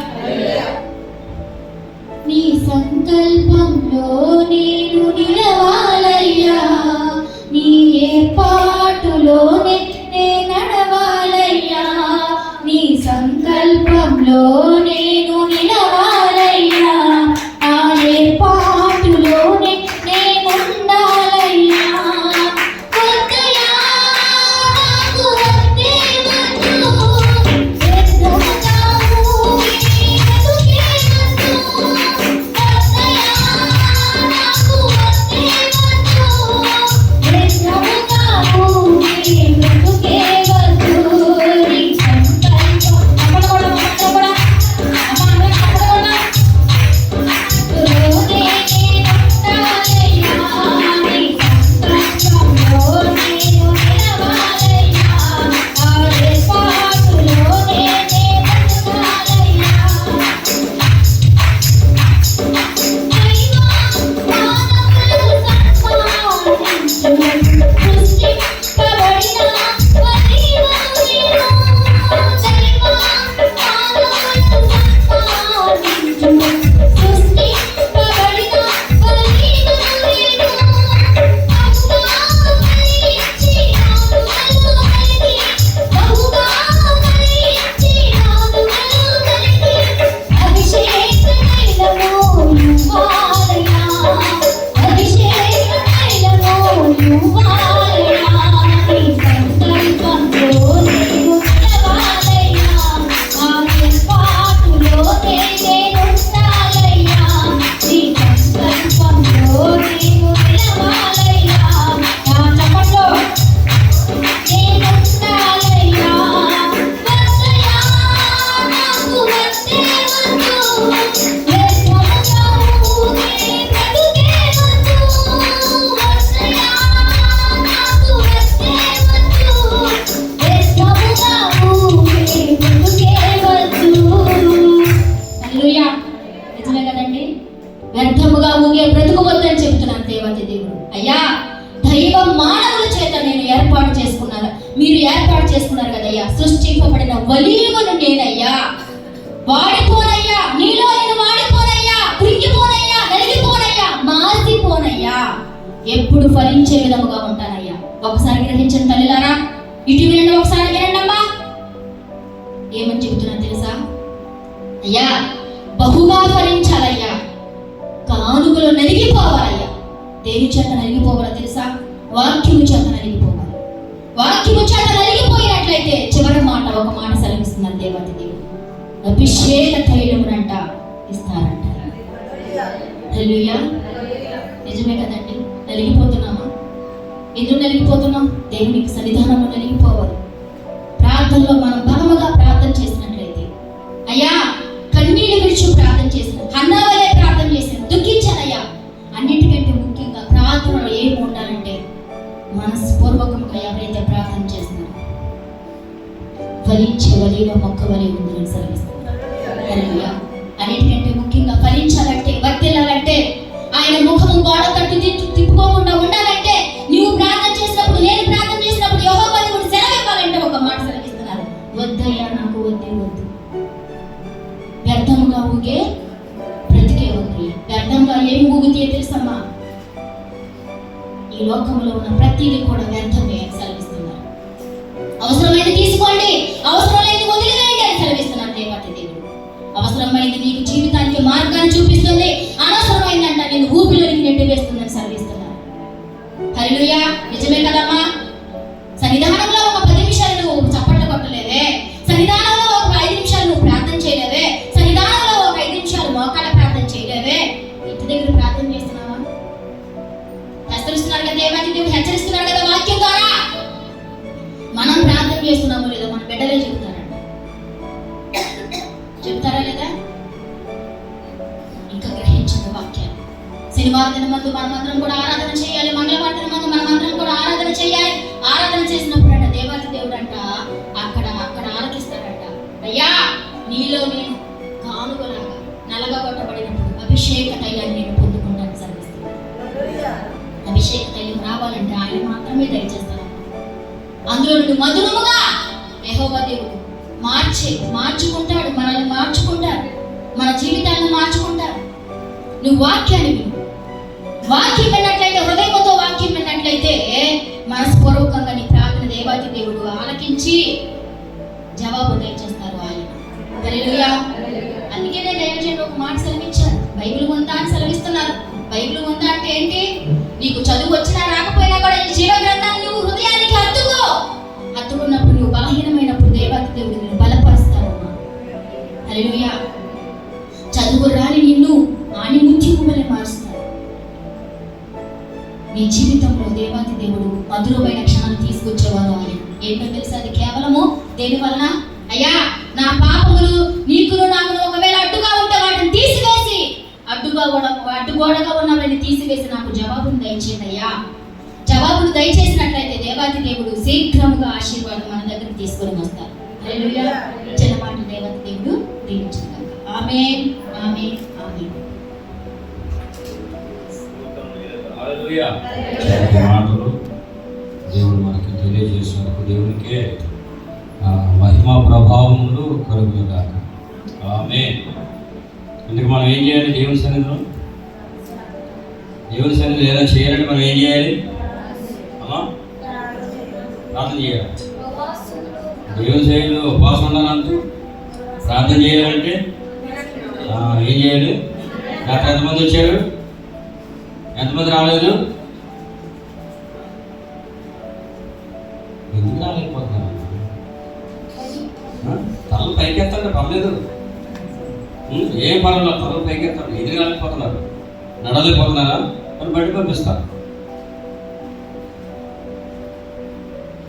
నీ సంకల్పంలో నేను నిలవాలయ్యా, నీ ఏర్పాటులోనే నే నడవాలయ్యా, నీ సంకల్పంలో నేను నిలవాలయ్యా, ఆ ఏర్పాటులోనే నేను ఉండాలయ్యా. వద్దయ్యా నాకు వద్దే వద్దు, వ్యర్థముగా ఊగే బ్రతుకువద్దని చెప్తున్నాను దేవాది దేవుడు. అయ్యా, దైవం మానవుల చేత నేను ఏర్పాటు చేసుకున్నాను, మీరు ఏర్పాటు చేసుకున్నారు కదయ్యా. సృష్టింపబడిన వలీవను నేనయ్యా, వాడిపోనయ్యా, నీలో నేను వాడిపోనయ్యా, కృంగిపోనయ్యా, నలిగిపోనయ్యా, మాసిపోనయ్యా, ఎప్పుడు ఫలించే విధముగా ఉంటానయ్యా. ఒకసారి గ్రహించండి తల్లిలారా, ఇటు వినండి, ఒకసారి వినండమ్మా. ఏమని చెబుతున్నా తెలుసా? అయ్యా, బహుగా ఫలించాలయ్యా, కానుకలు నలిగిపోవాలయ్యా. దేని చేత నలిగిపోవాలో తెలుసా? వాక్యము చేత నలిగిపోవాలి. వాక్యము చేత నలిగిపోయినట్లయితే చివరి మాట ఒక మాట సెలవిస్తున్నారు దేవాది దేవుడు, అభిషేక తైలమునంట ఇస్తారంట. హల్లెలూయా. నిజమే కదండి? నలిగిపోతున్నామా? ఎందుకు నలిగిపోతున్నాం? దేవునికి సన్నిధానంలో నలిగిపోవాలి. ప్రార్థనలో మనం బలముగా ప్రార్థన చేసినట్లయితే, అయ్యా కన్నీళ్ళు విడిచి ప్రార్థన చేసిన, హన్నా వలె ప్రార్థన చేసిన, దుఃఖించానయ్యా. అన్నిటికంటే ముఖ్యంగా ప్రార్థనలో ఏం ఉండాలంటే, మనస్పూర్వకంగా ఎవరైతే ప్రార్థన చేస్తున్నారో ఫలించే వలిలో మొక్క వలె ఉందని సెలవిస్తున్నారు. హల్లెలూయా. అన్నిటికంటే ముఖ్యంగా ఫలించాలంటే, వర్ధిల్లాలంటే ఆయన ముఖము గోడ తట్టు తిప్పు చెప్పుకోకుండా ఉండాలంటే, నువ్వు ప్రార్థన చేసినప్పుడు, నేను ప్రార్థన చేసినప్పుడు యెహోవా దేవుడు సెలవు ఇవ్వాలంటే ఒక మాట సెలవిస్తున్నారు, వద్దయ్యా నాకు వద్దే వద్దు. వ్యర్థముగా ఊగే బ్రతికే వద్దు. వ్యర్థంగా ఏం ఊగితే తెలుసమ్మా, ఈ లోకంలో ఉన్న ప్రతిదీ కూడా వ్యర్థమే అని సెలవిస్తున్నారు. అవసరమైనది తీసుకోండి, అవసరమైనది వదిలివేయండి అని సెలవిస్తున్నారు దేవాతి దేవుడు. అవసరమైనది నీకు జీవితానికి మార్గాన్ని చూపిస్తుంది, అనవసరమైందంట నేను ఊపిలోనికి నెట్టివేస్తుందని సెలవిస్తున్నారు. హల్లెలూయా, నిజమే కదమ్మా. సన్నిధానంలో ఒక 10 నిమిషాలు నువ్వు చప్పట్లు కొట్టలేదే, సన్నిధానంలో ఒక 5 నిమిషాలు నువ్వు ప్రార్థన చేయలేవే, సన్నిధానంలో ఒక 5 నిమిషాలు మోకాళ్ళ ప్రార్థన చేయలేవే, ఇంటి దగ్గర ప్రార్థన చేస్తున్నావా? హెచ్చరిస్తున్నాడు కదా దేవాతి దేవుడు, హెచ్చరిస్తున్నాడు కదా వాక్యం ద్వారా. మనం ప్రార్థన చేస్తున్నామో లేదా మన బిడ్డలే చెబుతారంట. చెప్తారా లేదా? ఇంకా గ్రహించిన వాక్యాన్ని. శనివారం దినమందు మనమందరం కూడా ఆరాధన చేయాలి, మంగళవారం దినమందు మనమందరం కూడా ఆరాధన చేయాలి. ఆరాధన చేసినప్పుడు అంట దేవాతి దేవుడు అంట అక్కడ ఆలకిస్తాడంట, అయ్యా నీలో నేను కానుగలాగా నల్లగా కొట్టబడినప్పుడు అభిషేక తైలాన్ని నేను పొందుకుంటాను సర్విస్తున్నాను. అభిషేక తైలం రావాలంటే ఆయన మాత్రమే దయచేస్తాను. అందులో నుండి మధురముగా యెహోవా దేవుడు మార్చుకుంటాడు, మనల్ని మార్చుకుంటాడు, మన జీవితాలను మార్చుకుంటాడు. నువ్వు వాక్యాన్ని విను. వాక్యం విన్నట్లయితే, హృదయంతో వాక్యం విన్నట్లయితే మనస్పూర్వకంగా నీ ప్రార్థన దేవాతి దేవుడు ఆలకించి జవాబు దయచేస్తారు ఆయన. హల్లెలూయా. అందుకే నేను దయచేయండి ఒక మాట సెలవిచ్చాను, బైబిల్ ఉందా అని సెలవిస్తున్నారు. బైబిల్ ఉందా అంటే ఏంటి? నీకు చదువు వచ్చినా రాకపోయినా కూడా ఈ జీవ గ్రంథాన్ని నువ్వు హృదయానికి హత్తుకున్నప్పుడు, నువ్వు బలహీనమైనప్పుడు దేవాతి దేవుడు నిన్ను బలపరుస్తాడు. హల్లెలూయా. చదువు రాని నిన్ను ఆణిముత్యము వలె మారుస్తాడు. నీ జీవితంలో దేవాతి దేవుడు మధురమైన క్షణాలు తీసుకొచ్చేవారు ఆయన. ఏంటో తెలుసా? అది కేవలము దేని వలన? అయ్యా నా పాపములు నీకును నాకును ఒకవేళ అడ్డుగా ఉంటే వాటిని తీసివేసి, అడ్డుగోడగా ఉన్నవాడిని తీసివేసి నాకు జవాబును దయచేయండి అయ్యా. జవాబును దయచేసినట్లయితే దేవాతి దేవుడు శీఘ్రముగా ఆశీర్వాదం మన దగ్గరికి తీసుకొని వస్తారు. హల్లెలూయా. చిన్న మాట దేవాతి దేవుడు దీవించుగాక. ఆమేన్, ఆమేన్, ఆమేన్. హల్లెలూయా. మాటలు దేవుడు మనకి తెలియజేసినందుకు దేవునికే మహిమా ప్రభావములు కలుగుగాక. ఆమేన్. ఇందుకు మనం ఏం చేయాలి? దేవుని సన్నిధిలో ఏదైనా చేయాలంటే మనం ఏం చేయాలి? ప్రార్థన చేయాలి. దేవుని సన్నిధిలో ఉపవాసం ఉండాలంటూ ప్రార్థన చేయాలంటే ఏం చేయాలి? రాత్రి ఎంతమంది వచ్చారు? ఎంతమంది రాలేదు? ఎందుకు రాలేకపోతున్నారు? తలలు పైకెత్తండి, పర్లేదు, ఏం పర్వాలేదు, తలలు పైకెత్తండి. ఎందుకు రాలేకపోతున్నారు? నడలేకపోతున్నారా? మరి బయట పంపిస్తారు.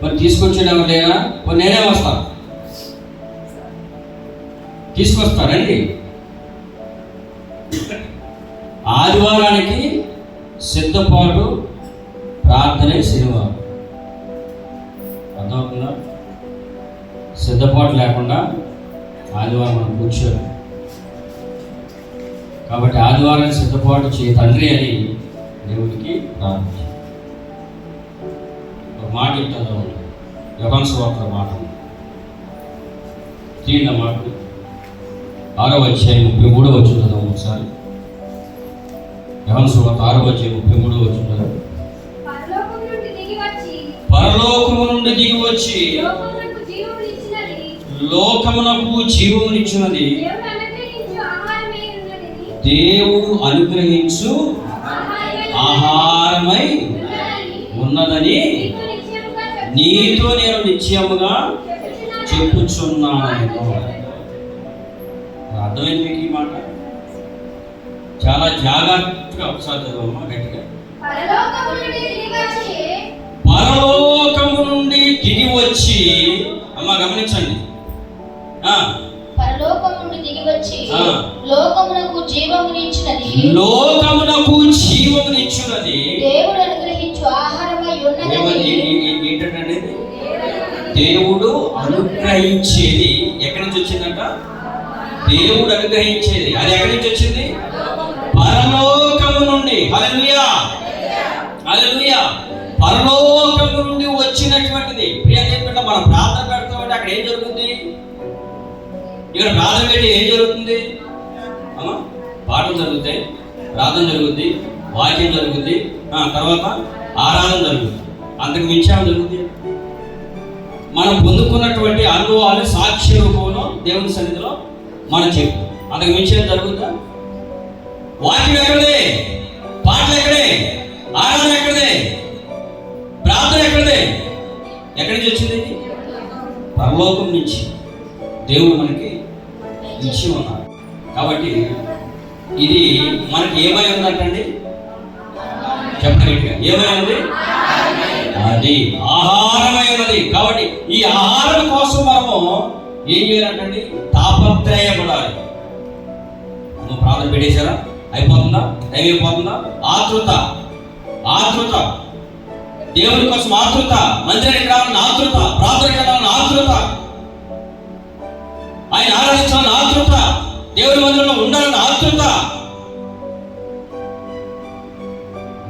మరి తీసుకొచ్చేటప్పుడు లేదా? మరి నేనే వస్తాను. తీసుకొస్తారండి. ఆదివారానికి సిద్ధపాటు ప్రార్థనే శనివారం. అర్థమవుతుందా? సిద్ధపాటు లేకుండా ఆదివారం మనం కూర్చోరు. కాబట్టి ఆదివారాన్ని సిద్ధపాటు తండ్రి అని దేవుడికి ప్రార్థన. ఒక మాట ఇట్లా యోహాను సువార్త మాట తీరిన మాట 6వ అధ్యాయం 33వ వచనం చదవండి ఒకసారి. యోహాను సువార్త 6వ అధ్యాయం 33వ వచనం. పరలోకము నుండి దిగి వచ్చి లోకమునకు జీవమునిచ్చినది దేవుడు అనుగ్రహించు ఆహారమై ఉన్నదని నీతో నేను నిశ్చయముగా చెప్పుచున్నాను. అర్థమైంది మీకు ఈ మాట? చాలా జాగ్రత్తగా ఒకసారి చదవమ్మా గట్టిగా. పరలోకము నుండి దిగి వచ్చి, అమ్మ గమనించండి, పరలోకము నుండి దిగి వచ్చి లోకమునకు జీవమునిచ్చినది దేవుడు అనుగ్రహించు ఆహారమై ఉన్నది. ఏంటంటే దేవుడు అనుగ్రహించేది ఎక్కడి నుంచి వచ్చిందంట? దేవుడు అనుగ్రహించేది అది ఎక్కడి నుంచి వచ్చింది? పరలోకము నుండి. హల్లెలూయా. హల్లెలూయా. పరలోకం నుండి వచ్చినటువంటిది. ప్రియ చెప్పిన మనం ప్రార్థన పెడతామంటే అక్కడ ఏం జరుగుతుంది? ఇక్కడ ప్రార్థన పెట్టి ఏం జరుగుతుంది? అమ్మా, పాఠం జరుగుతాయి, ప్రార్థన జరుగుద్ది, వాక్యం జరుగుద్ది, తర్వాత ఆరాధన జరుగుతుంది. అంతకు మించి జరుగుతుంది. మనం పొందుకున్నటువంటి అనుభవాలు సాక్ష్య రూపంలో దేవుని సన్నిధిలో మనం చెప్పు. అంతకు మించి జరుగుతుందా? వాక్యం ఎక్కడే, పాటలు ఎక్కడే, ఆరాధన ఎక్కడే, ప్రార్థన ఎక్కడే? ఎక్కడి నుంచి వచ్చింది? పరలోకం నుంచి దేవుడు మనకి ఇచ్చి ఉన్నారు. కాబట్టి ఇది మనకి ఏమై ఉందంటండి? చెప్పగలిగా ఏమై ఉంది? అది ఆహారమై ఉన్నది. కాబట్టి ఈ ఆహారం కోసం మనము ఏం చేయాలంటండి? తాపత్రయపడాలి. నువ్వు ప్రార్థన పెట్టేశారా? అయిపోతుందా? టైం అయిపోతుందా? ఆతృత, ఆతృత, దేవుని కోసం ఆతృత, మందిరానికి రావాలని ఆతృత, ప్రార్థనకి రావాలని ఆతృత, ఆయన ఆరాధించాలని ఆతృత, దేవుని మందిరంలో ఉండాలని ఆతృత.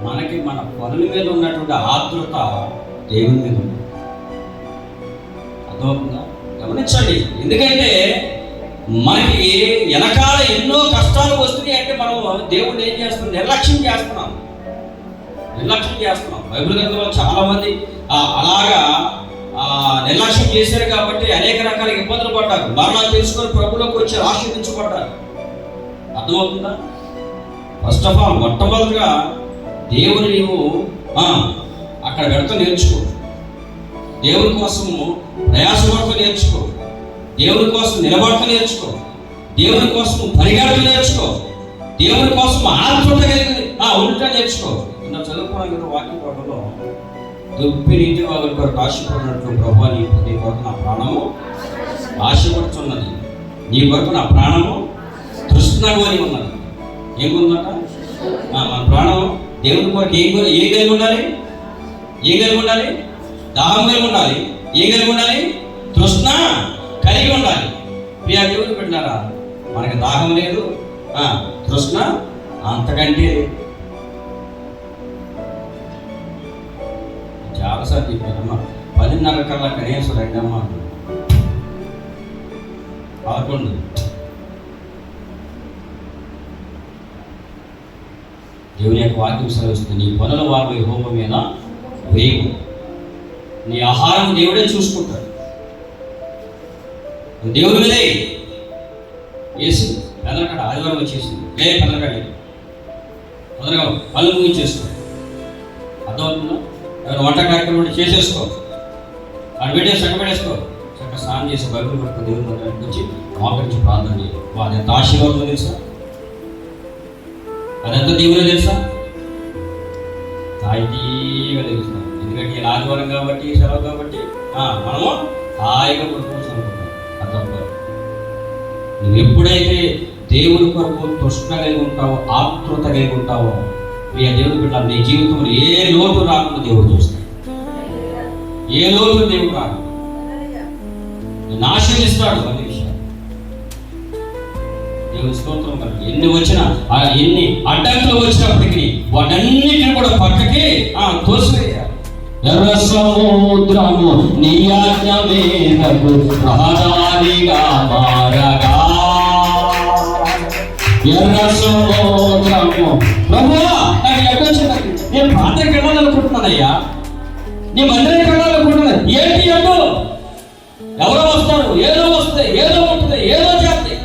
మనకి మన పనుల మీద ఉన్నటువంటి ఆతృత దేవుని మీద ఉంది. అర్థమవుతుందా? గమనించండి. ఎందుకంటే మనకి వెనకాల ఎన్నో కష్టాలు వస్తున్నాయి అంటే మనం దేవుడిని ఏం చేస్తున్నాం? నిర్లక్ష్యం చేస్తున్నాం, నిర్లక్ష్యం చేస్తున్నాం. బైబిల్ గ్రంథంలో చాలా మంది అలాగా నిర్లక్ష్యం చేశారు కాబట్టి అనేక రకాల ఇబ్బందులు పడ్డారు. మరణాలు తెలుసుకొని ప్రభులోకి వచ్చి ఆశీర్వదించబడ్డారు. అర్థమవుతుందా? ఫస్ట్ ఆఫ్ ఆల్ మొట్టమొదటిగా దేవుని నీవు అక్కడ వెడత నేర్చుకో. దేవుని కోసము ప్రయాసపడత నేర్చుకో. దేవుని కోసం నిలబడత నేర్చుకో. దేవుని కోసం పరిగెడత నేర్చుకో. దేవుని కోసం ఆత్మత కలిగి ఉండటం నేర్చుకో. నిన్న చదువుకోవడానికి వాక్య పాఠంలో దుప్పి నీటి వారి కొరకు ఆశపడినట్లు ప్రభా నీ కొరకు నా ప్రాణము ఆశపడుతున్నది, నీ కొరకు నా ప్రాణము తృష్ణగోని ఉన్నది. ఏముందట? మన ప్రాణము దేవుని కొరకు ఏం కలిగి ఉండాలి? ఏం కలిగి ఉండాలి? దాహం కలిగి ఉండాలి. ఏం కలిగి ఉండాలి? తృష్ణ కలిగి ఉండాలి. ప్రియా దేవుని పెట్టినారా? మనకి దాహం లేదు, తృష్ణ అంతకంటే చాలాసార్లు చెప్పానమ్మా. 10:30 కల్లా కనీసం రండమ్మా. 11 దేవుని యొక్క వాక్యం సెలవిస్తుంది, నీ పనుల వారు యెహోవా మీద వేయము. నీ ఆహారం దేవుడే చూసుకుంటాడు. దేవుడి మీదే వేసి పెదరకడ ఆదివారం వచ్చేసింది. పెదరకడ తొందరగా పనులు ముగించేసుకో. అర్థమవుతుందా? ఎవరు వంట కార్యక్రమం చేసేసుకో, అక్కడ పెట్టేసి చక్క పెట్టేసుకో. చక్క స్నానం చేసి బైబిల్ పట్టుకుని దేవుని మందిరానికి వచ్చి మోకరించి ప్రార్థన చేయాలి. అది ఎంత ఆశీర్వాదం తెలుసా? అదంతా దేవుడే తెలుసా? హాయిగా తెలుస్తాం. ఎందుకంటే ఆదివారం కాబట్టి, సెలవు కాబట్టి మనము హాయిగా పడుకోవచ్చు అనుకుంటాం. అర్థం నువ్వు ఎప్పుడైతే దేవుని కొరకు తృష్ణ కలిగి ఉంటావో, ఆతృత కలిగి ఉంటావో, మీ దేవుని బిడ్డ నీ జీవితంలో ఏ లోటు రాకుండా దేవుడు చూస్తాడు. ఏ లోటు దేవుడు రాదు, నిన్ను ఆశీర్వదిస్తాడు. అనే విషయం దేవుని స్తోత్రం. కనుక ఎన్ని వచ్చినా, ఎన్ని అడ్డంకులు వచ్చినప్పటికీ వాటన్నిటిని కూడా పక్కకి తోసివేయాలి. ఎర్ర సముద్రము నీ ఆజ్ఞ మేరకు రహదారిగా మారగా, ఎర్ర సముద్రము ప్రభువా నాకు ఎక్కడొచ్చింది? నేను ప్రార్థనకి వెళ్ళాలనుకుంటున్నానయ్యా, నీ మందిరానికి వెళ్ళాలనుకుంటున్నాను. ఏంటి అడ్డు? ఎవరో వస్తారు, ఏదో వస్తాయి, ఏదో ఉంటుంది, ఏదో చేస్తాయి,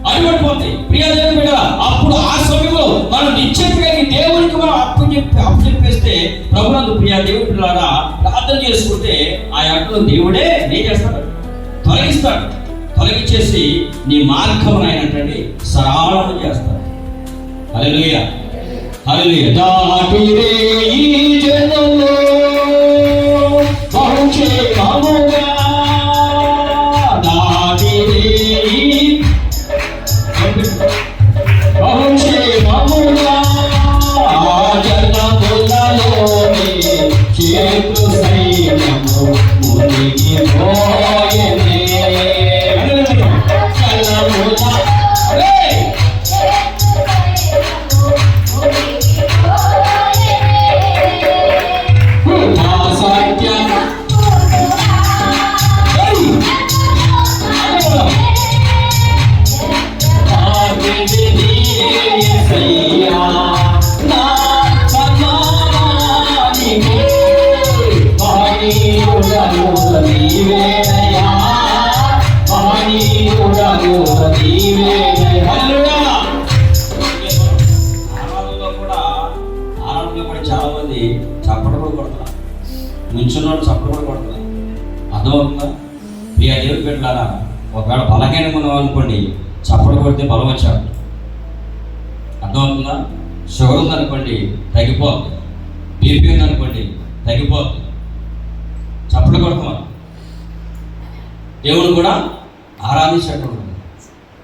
అడిపడిపోతాయి. ప్రియా దేవుని బిడ్డ, అప్పుడు ఆ సమయంలో మనం నిశ్చయంగా దేవునికి మనం అప్పచెప్పేస్తే ప్రభునందు ప్రియా దేవుని బిడ్డలారా ప్రార్థన చేసుకుంటే ఆ అడ్డులో దేవుడే ఏం చేస్తాడు? తొలగిస్తాడు. తొలగించేసి నీ మార్గం అయినటువంటి సరళం చేస్తాడు. హల్లెలూయా, హల్లెలూయా. దాటిరే ఈ జనములో బహుక్షేమముగా, దాటిరే బహుక్షేమముగా ఆ జనములలోని చేతు సైన్యము మునిగి పోయెనే. కూడా చాలా మంది చప్పట్లు కూడా కొడుతున్నారు, నుంచున్న వాళ్ళు చప్పట్లు కూడా కొడుతున్నారు. అర్థమవుతుందా? ప్రియ దేవుడి బిడ్డలారా, ఒకవేళ బలహీనం ఉన్నాం అనుకోండి, చప్పట్లు కొడితే బలం వచ్చాడు. అర్థమవుతుందా? షుగర్ ఉందనుకోండి తగ్గిపోద్ది, బీపీ ఉందనుకోండి తగ్గిపోద్ది. చప్పట్లు కొడుతున్నారు. దేవుడు కూడా ఆరాధించేటప్పుడు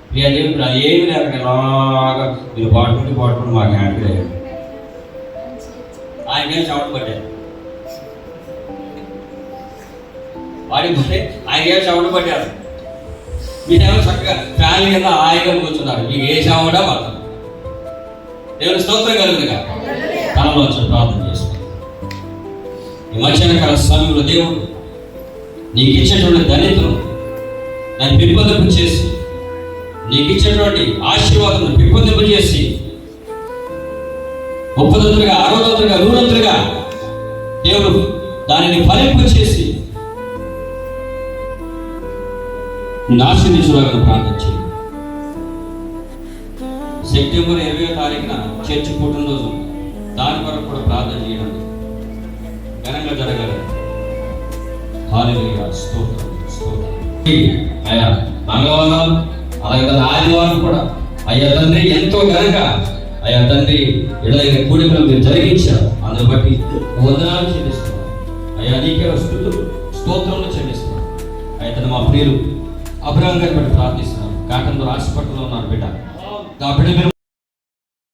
ప్రియ దేవుడు ఏమి లేకుండా ఇలాగా మీరు పాడుకుంటూ మాకు హ్యాపీ లేదు. ఆయనకేం చవట పట్టారు, వాడిపోతే ఆయనకేం చవట పట్టారు. మీరేమో చక్కగా ఫ్యామిలీ కింద హాయిగా కూర్చున్నారు, మీకు ఏ చవట పడతారు. దేవుని స్తోత్రం కలుగునుగా. తనలో వచ్చి ప్రార్థన చేసుకోండి. ఈ మధ్యాహ్నకాల సమయంలో దేవుడు నీకు ఇచ్చేటువంటి దళితులు దాన్ని పెంపొందింపు చేసి, నీకు ఇచ్చేటువంటి ఆశీర్వాదం పెంపొందింపు చేసి 30 60 100 దేవుడు దానిని ఫలింపు చేసి ఆశీర్వదించులాగా ప్రార్థన చేయండి. సెప్టెంబర్ 20వ తారీఖున చర్చి పుట్టినరోజు, దాని కొరకు కూడా ప్రార్థన చేయడం ఘనంగా జరగాలి. హల్లెలూయా, స్తోత్రం స్తోత్రం. అయ్యా మంగళవారం అలాగే ఆదివారం కూడా అయ్యా తండ్రి ఎంతో ఘనంగా అయ్యా తండ్రి ఇళ్ళైన కూడికలు మీరు జరిగించారు. అందుని బట్టి వందనాలు చెల్లిస్తున్నాం అయ్యా, నీకే స్తుతులు స్తోత్రంలో చెల్లిస్తున్నాం. అయితే మా ప్రియులు అబ్రహం గారిని బట్టి ప్రార్థిస్తున్నాం. కాటంలో హాస్పిటల్లో ఉన్నారు బిడ్డ, ఆ బిడ్డ